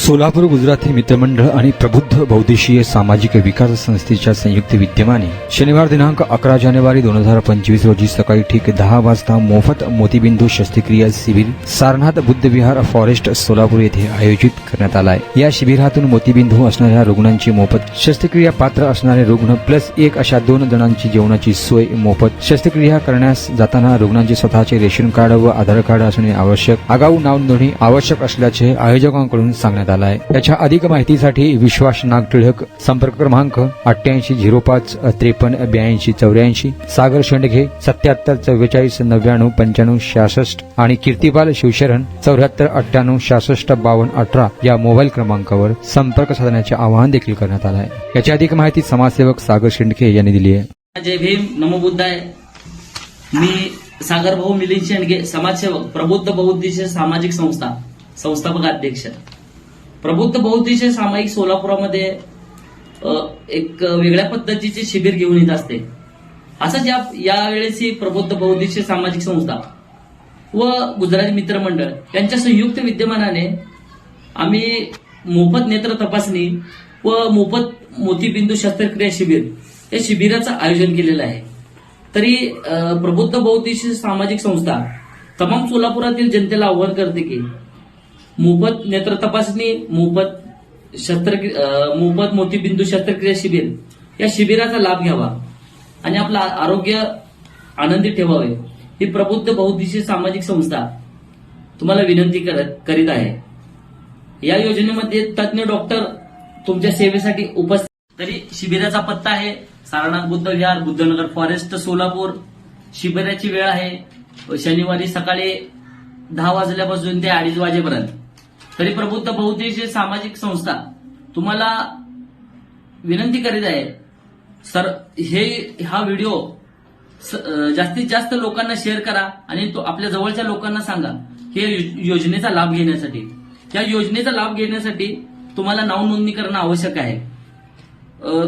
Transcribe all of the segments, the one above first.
सोलापूर गुजराती मित्रमंडळ आणि प्रबुद्ध बहुद्देशीय सामाजिक विकास संस्थेच्या संयुक्त विद्यमाने शनिवार दिनांक 11 जानेवारी 2025 रोजी सकाळी ठीक 10 वाजता मोफत मोतीबिंदू शस्त्रक्रिया शिबिर सारनाथ बुद्ध विहार फॉरेस्ट सोलापूर येथे आयोजित करण्यात आला आहे। या शिबिरातून मोतीबिंदू असणाऱ्या रुग्णांची मोफत शस्त्रक्रिया, पात्र असणारे रुग्ण +1 अशा 2 जणांची जेवणाची सोय मोफत, शस्त्रक्रिया करण्यास जाताना रुग्णांचे स्वतःचे रेशन कार्ड व आधार कार्ड असणे आवश्यक, आगाऊ नाव नोंदणी आवश्यक असल्याचे आयोजकांकडून सांगण्यात आला आहे। याच्या अधिक माहितीसाठी विश्वास नागटिळक, संपर्क क्रमांक 8805 53 82 84, सागर शेंडगे 77 44 99 95 66 आणि कीर्तिपाल शिवशरण 74 98 66 52 18 या मोबाईल क्रमांकावर संपर्क साधण्याचे आवाहन देखील करण्यात आले आहे। याची अधिक माहिती समाजसेवक सागर शेंडगे यांनी दिली आहे। जय भीम, नमो बुद्धाय। मी सागर भाऊ मिलिंद शेंडगे, समाजसेवक, प्रबुद्ध बहुउद्देशीय सामाजिक संस्था संस्थापक अध्यक्ष। प्रबुद्ध बहुउद्देशीय सामाजिक सोलापुरामध्ये एक वेगळ्या पद्धतीचे शिबिर घेऊन येत असते। असंच यावेळेस ही प्रबुद्ध बहुउद्देशीय सामाजिक संस्था व गुजराती मित्रमंडळ यांच्या संयुक्त विद्यमानाने आम्ही मोफत नेत्र तपासणी व मोफत मोतीबिंदू शस्त्रक्रिया शिबिर या शिबिराचं आयोजन केलेलं आहे। तरी प्रबुद्ध बहुउद्देशीय सामाजिक संस्था तमाम सोलापुरातील जनतेला आवाहन करते की मोफत नेत्र तपासणी, मोफत मोतीबिंदू शस्त्रक्रिया शिबिर या शिबिराचा लाभ घ्यावा आणि आपलं आरोग्य आनंदी ठेवावे ही प्रबुद्ध बहुउद्देशीय सामाजिक संस्था तुम्हाला विनंती करीत आहे। या योजनेमध्ये तज्ञ डॉक्टर तुमच्या सेवेसाठी उपस्थित। तरी शिबिराचा पत्ता आहे सारनाथ बुद्ध विहार, बुद्धनगर फॉरेस्ट सोलापूर। शिबिराची वेळ आहे शनिवारी सकाळी 10 वाजल्यापासून ते 2:30 वाजेपर्यंत। तरी प्रबुद्ध बहुउद्देशीय सामाजिक संस्था तुम्हाला विनंती करीत आहे हा व्हिडिओ जास्तीत जास्त लोकांना शेअर करा आणि तो आपल्या जवळच्या लोकांना सांगा हे योजनेचा लाभ घेण्यासाठी। या योजनेचा लाभ घेण्यासाठी तुम्हाला नाव नोंदणी करणं आवश्यक आहे।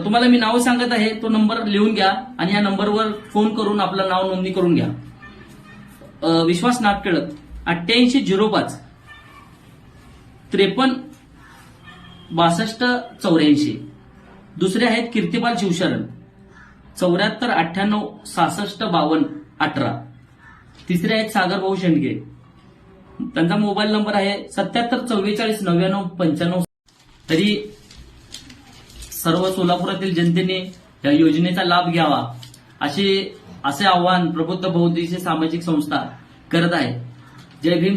तुम्हाला मी नाव सांगत आहे, तो नंबर लिहून घ्या आणि या नंबरवर फोन करून आपलं नाव नोंदणी करून घ्या। विश्वास नागटिळक 8805 53 62 84। दुसरे आहेत कीर्तिपाल शिवशरण 74 98 66 52 18। तिसरे आहेत सागर भाऊ शेंडगे, त्यांचा मोबाईल नंबर आहे 77 44 99 95। तरी सर्व सोलापुरातील जनतेने या योजनेचा लाभ घ्यावा असे आवाहन प्रबुद्ध बहुउद्देशीय सामाजिक संस्था करत आहे। जय भीम।